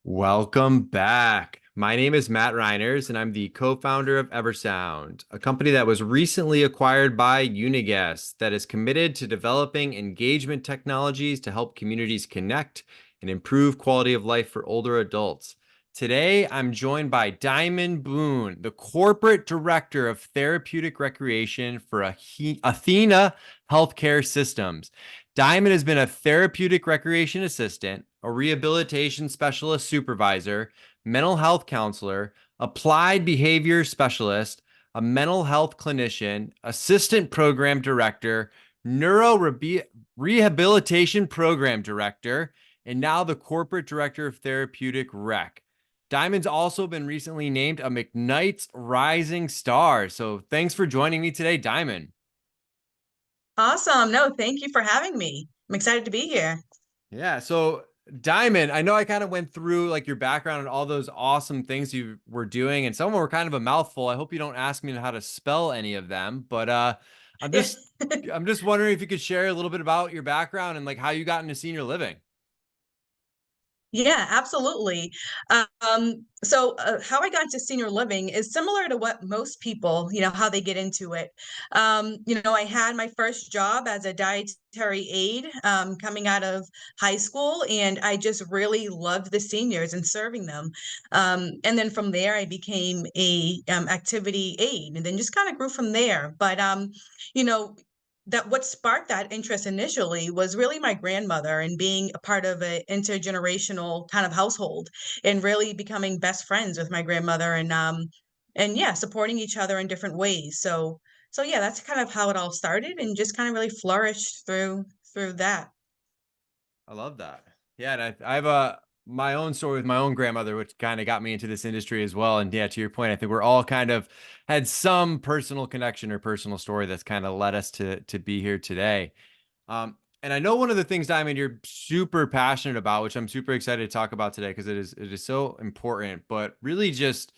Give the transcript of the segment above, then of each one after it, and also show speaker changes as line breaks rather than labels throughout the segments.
Welcome back. My name is Matt Reiners, and I'm the co-founder of Eversound, a company that was recently acquired by Uniguest that is committed to developing engagement technologies to help communities connect and improve quality of life for older adults. Today, I'm joined by Diamond Boone, the corporate director of therapeutic recreation for Athena Health Care Systems. Diamond has been a therapeutic recreation assistant, a rehabilitation specialist supervisor, mental health counselor, applied behavior specialist, a mental health clinician, assistant program director, rehabilitation program director, and now the corporate director of therapeutic rec. Diamond's also been recently named a McKnight's Rising Star. So thanks for joining me today, Diamond.
Awesome. No, thank you for having me. I'm excited to be here.
Yeah, so Diamond, I know I kind of went through like your background and all those awesome things you were doing, and some of them were kind of a mouthful. I hope you don't ask me how to spell any of them, but I'm
Yeah.
just I'm just wondering if you could share a little bit about your background and like how you got into senior living.
Yeah, absolutely. How I got into senior living is similar to what most people, how they get into it. I had my first job as a dietary aide coming out of high school, and I just really loved the seniors and serving them. And then from there, I became a activity aide, and then just kind of grew from there. You know, that what sparked that interest initially was really my grandmother and being a part of an intergenerational kind of household and really becoming best friends with my grandmother and yeah, supporting each other in different ways. So yeah, that's kind of how it all started and just kind of really flourished through that.
I love that. Yeah, and I have a my own story with my own grandmother, which kind of got me into this industry as well. And yeah, to your point, I think we're all kind of had some personal connection or personal story that's kind of led us to be here today. And I know one of the things, Diamond, you're super passionate about, which I'm super excited to talk about today because it is so important, but really just,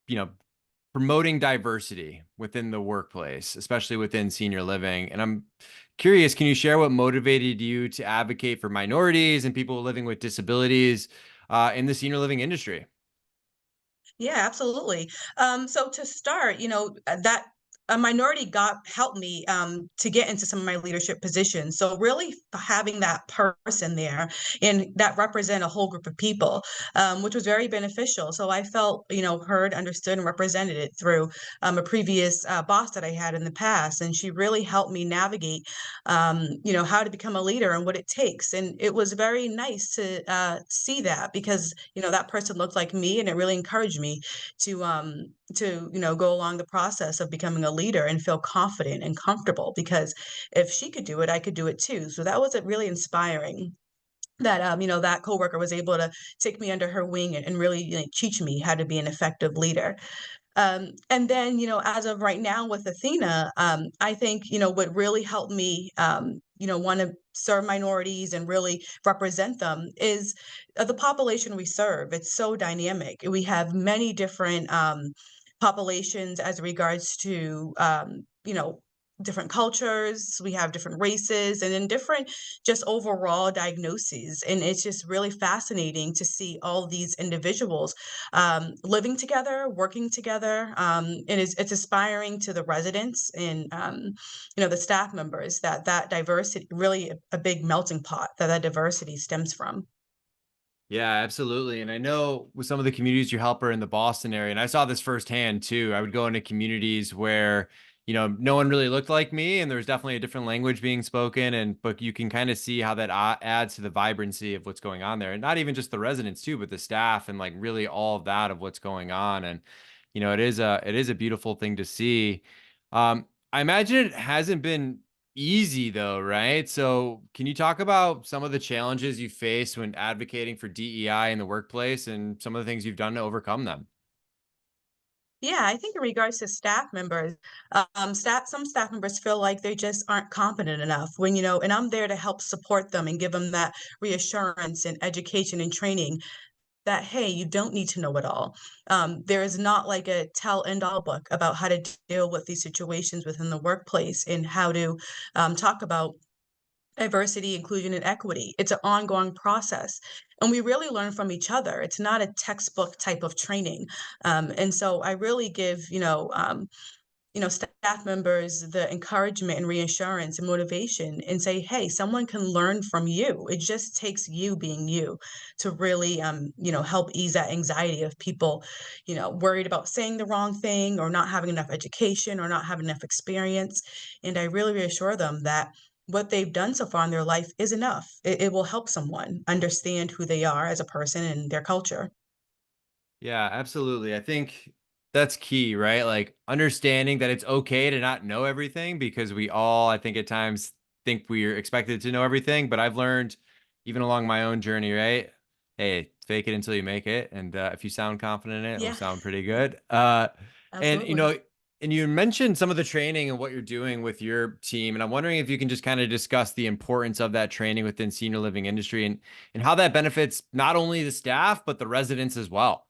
you know, promoting diversity within the workplace, especially within senior living. And I'm curious, can you share what motivated you to advocate for minorities and people living with disabilities in the senior living industry?
Yeah, absolutely. So to start, that a minority got helped me to get into some of my leadership positions. So really having that person there and that represent a whole group of people, which was very beneficial. So I felt, heard, understood, and represented it through a previous boss that I had in the past, and she really helped me navigate, how to become a leader and what it takes. And it was very nice to see that because that person looked like me, and it really encouraged me to go along the process of becoming a leader and feel confident and comfortable because if she could do it, I could do it too. So that was really inspiring that that coworker was able to take me under her wing and really teach me how to be an effective leader. And then, as of right now with Athena, I think, what really helped me, want to serve minorities and really represent them is the population we serve. It's so dynamic. We have many different populations as regards to, different cultures, we have different races, and then different just overall diagnoses. And it's just really fascinating to see all these individuals living together, working together. And it's inspiring to the residents and the staff members that diversity really a big melting pot that diversity stems from.
Yeah, absolutely. And I know with some of the communities you help are in the Boston area, and I saw this firsthand too. I would go into communities where, no one really looked like me, and there was definitely a different language being spoken, and but you can kind of see how that adds to the vibrancy of what's going on there, and not even just the residents too, but the staff and like really all of that of what's going on. And it is a beautiful thing to see. I imagine it hasn't been easy though, right? So, can you talk about some of the challenges you face when advocating for DEI in the workplace and some of the things you've done to overcome them?
Yeah, I think in regards to staff members, some staff members feel like they just aren't competent enough when, and I'm there to help support them and give them that reassurance and education and training that, hey, you don't need to know it all. There is not like a tell end all book about how to deal with these situations within the workplace and how to talk about diversity, inclusion, and equity. It's an ongoing process. And we really learn from each other. It's not a textbook type of training. And so I really give, staff members the encouragement and reassurance and motivation and say, hey, someone can learn from you. It just takes you being you to really, help ease that anxiety of people, worried about saying the wrong thing or not having enough education or not having enough experience. And I really reassure them that what they've done so far in their life is enough. It will help someone understand who they are as a person and their culture.
Yeah, absolutely. I think that's key, right? Like understanding that it's okay to not know everything because we all, I think at times think we're expected to know everything. But I've learned even along my own journey, right? Hey, fake it until you make it. And if you sound confident in it, it'll
Yeah,
sound pretty good. And,
absolutely.
and you mentioned some of the training and what you're doing with your team. And I'm wondering if you can just kind of discuss the importance of that training within senior living industry and how that benefits not only the staff, but the residents as well.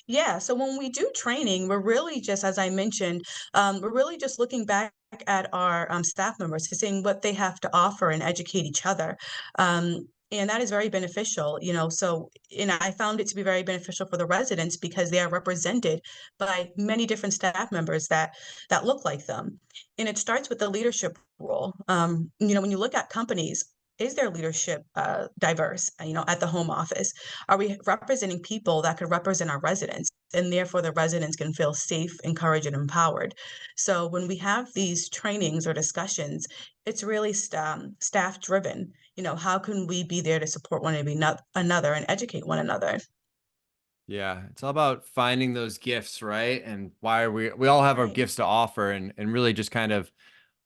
Yeah, so when we do training, we're really just, as I mentioned, we're really just looking back at our staff members, seeing what they have to offer and educate each other. And that is very beneficial, So, and I found it to be very beneficial for the residents because they are represented by many different staff members that look like them. And it starts with the leadership role. When you look at companies, is their leadership diverse? At the home office, are we representing people that could represent our residents? And therefore, the residents can feel safe, encouraged, and empowered. So, when we have these trainings or discussions, it's really staff driven. How can we be there to support another and educate one another?
Yeah, it's all about finding those gifts, right? And why are we all have our
Right.
gifts to offer and really just kind of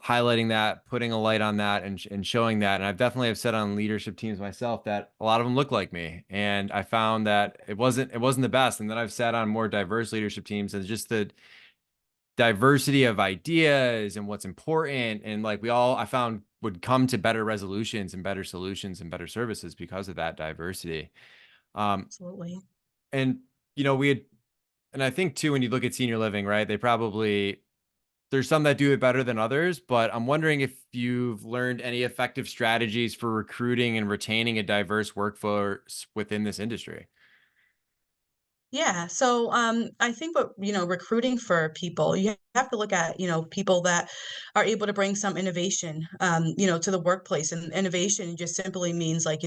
highlighting that, putting a light on that and showing that. And I've definitely have said on leadership teams myself that a lot of them look like me. And I found that it wasn't the best. And then I've sat on more diverse leadership teams and just the diversity of ideas and what's important and like we all I found would come to better resolutions and better solutions and better services because of that diversity. Um,
Absolutely.
and we had and I think too, when you look at senior living, right, there's some that do it better than others, but I'm wondering if you've learned any effective strategies for recruiting and retaining a diverse workforce within this industry.
Yeah. So I think what, recruiting for people, you have to look at, people that are able to bring some innovation, to the workplace. And innovation just simply means like,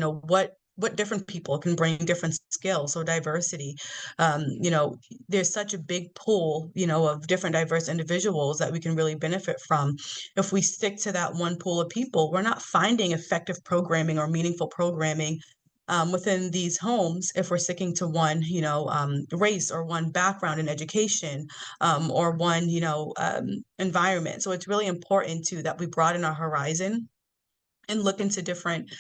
what different people can bring different skills. So diversity, there's such a big pool, of different diverse individuals that we can really benefit from. If we stick to that one pool of people, we're not finding effective programming or meaningful programming within these homes if we're sticking to one, race or one background in education or one, environment. So it's really important too that we broaden our horizon and look into different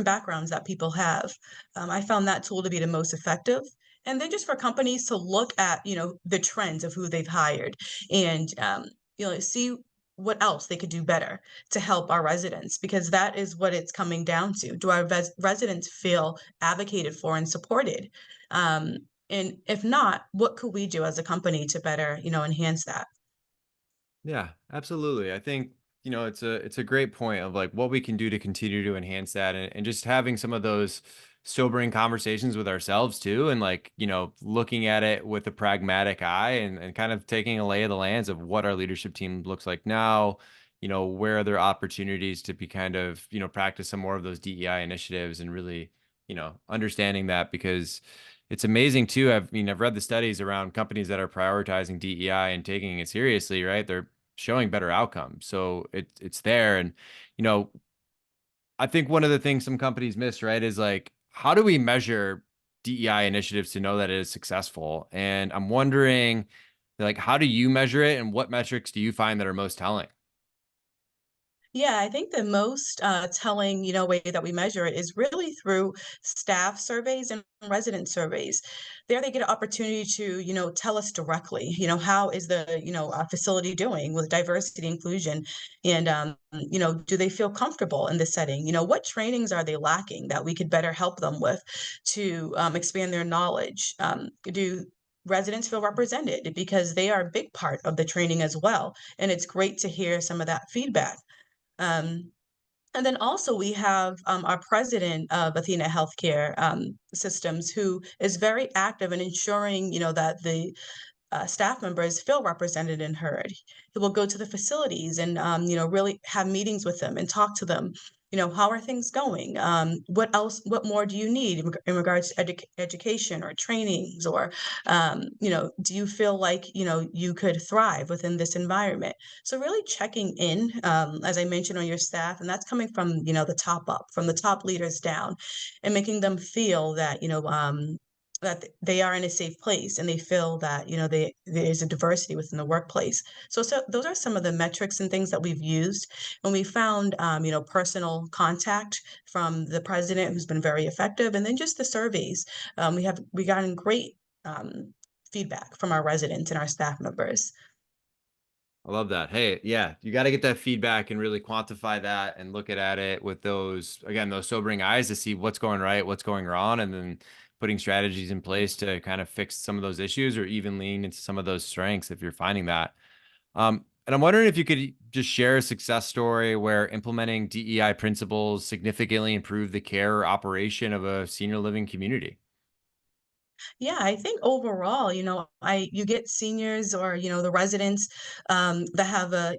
backgrounds that people have. I found that tool to be the most effective. And then just for companies to look at, the trends of who they've hired and, see what else they could do better to help our residents, because that is what it's coming down to. Do our residents feel advocated for and supported? Um, and if not, what could we do as a company to better, enhance that?
Yeah, absolutely. I think, it's a great point of like what we can do to continue to enhance that and just having some of those sobering conversations with ourselves too. And like, looking at it with a pragmatic eye and kind of taking a lay of the lands of what our leadership team looks like now, where are there opportunities to be kind of, practice some more of those DEI initiatives and really, understanding that because it's amazing too. I've read the studies around companies that are prioritizing DEI and taking it seriously, right? They're showing better outcomes. So it's there. And, you know, I think one of the things some companies miss, right, is like, how do we measure DEI initiatives to know that it is successful? And I'm wondering, like, how do you measure it and what metrics do you find that are most telling?
Yeah, I think the most telling, way that we measure it is really through staff surveys and resident surveys. There, they get an opportunity to, tell us directly, how is the, facility doing with diversity inclusion, and do they feel comfortable in this setting? What trainings are they lacking that we could better help them with to expand their knowledge? Do residents feel represented because they are a big part of the training as well, and it's great to hear some of that feedback. And then also we have our president of Athena Health Care Systems, who is very active in ensuring, that the staff members feel represented and heard. He will go to the facilities and really have meetings with them and talk to them. How are things going? What else? What more do you need in regards to education or trainings? Or do you feel like you could thrive within this environment? So really checking in, as I mentioned, on your staff, and that's coming from the top up, from the top leaders down, and making them feel that that they are in a safe place and they feel that there's a diversity within the workplace. So those are some of the metrics and things that we've used, and we found personal contact from the president, who's been very effective, and then just the surveys. We gotten great feedback from our residents and our staff members.
I love that. Hey, yeah, you got to get that feedback and really quantify that and look at it with those, again, those sobering eyes to see what's going right, what's going wrong, and then putting strategies in place to kind of fix some of those issues or even lean into some of those strengths if you're finding that. And I'm wondering if you could just share a success story where implementing DEI principles significantly improved the care or operation of a senior living community.
Yeah, I think overall, you get seniors or the residents that have a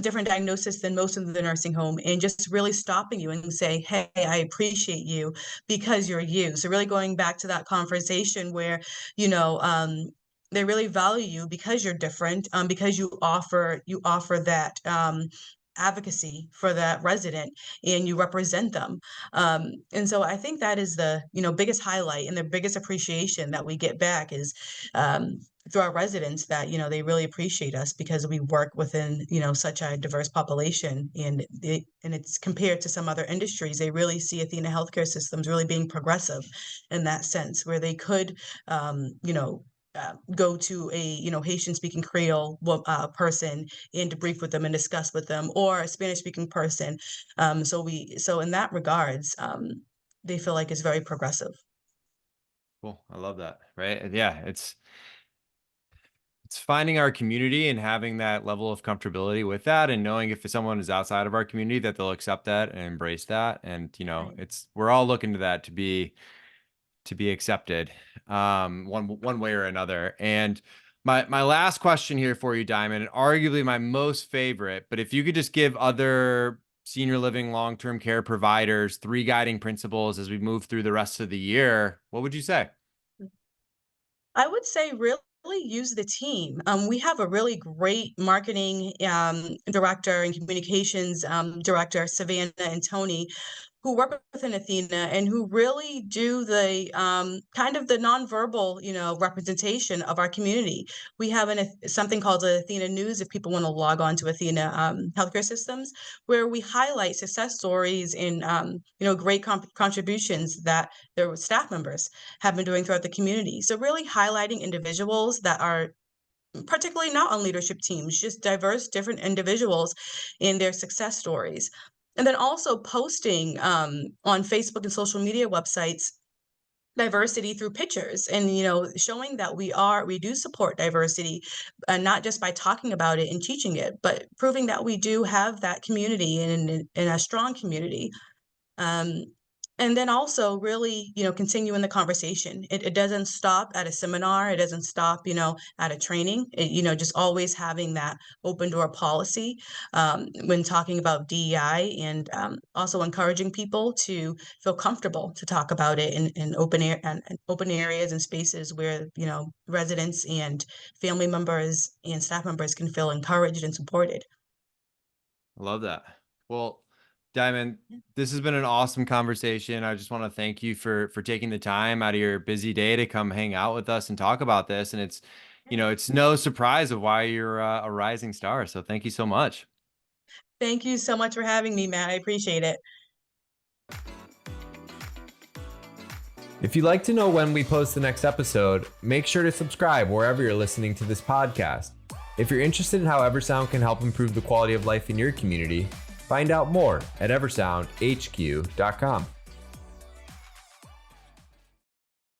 different diagnosis than most of the nursing home, and just really stopping you and say, "Hey, I appreciate you because you're you." So really going back to that conversation where you know they really value you because you're different, because you offer that. Advocacy for that resident, and you represent them. And so I think that is the biggest highlight and the biggest appreciation that we get back is through our residents, that they really appreciate us because we work within such a diverse population, and it's compared to some other industries. They really see Athena Healthcare Systems really being progressive in that sense, where they could go to a Haitian speaking Creole person and debrief with them and discuss with them, or a Spanish speaking person. So in that regards, they feel like it's very progressive.
Cool. I love that. Right. And yeah, it's finding our community and having that level of comfortability with that and knowing if someone is outside of our community that they'll accept that and embrace that. And
Right.
we're all looking to that to be accepted one way or another. And my last question here for you, Diamond, and arguably my most favorite, but if you could just give other senior living long-term care providers three guiding principles as we move through the rest of the year, what would you say?
I would say really use the team. We have a really great marketing director and communications director, Savannah and Tony, who work within Athena and who really do the kind of the nonverbal, representation of our community. We have something called the Athena News, if people want to log on to Athena Healthcare Systems, where we highlight success stories and great contributions that their staff members have been doing throughout the community. So really highlighting individuals that are particularly not on leadership teams, just diverse, different individuals in their success stories. And then also posting on Facebook and social media websites diversity through pictures, and showing that we do support diversity, and not just by talking about it and teaching it, but proving that we do have that community, and a strong community. um, and then also really continuing the conversation. It doesn't stop at a seminar, it doesn't stop at a training. Just always having that open door policy when talking about DEI, and also encouraging people to feel comfortable to talk about it in open areas and spaces where residents and family members and staff members can feel encouraged and supported.
I love that. Well, Diamond, this has been an awesome conversation. I just want to thank you for taking the time out of your busy day to come hang out with us and talk about this. And it's no surprise of why you're a rising star. So thank you so much.
Thank you so much for having me, Matt. I appreciate it.
If you'd like to know when we post the next episode, make sure to subscribe wherever you're listening to this podcast. If you're interested in how Eversound can help improve the quality of life in your community, find out more at eversoundhq.com.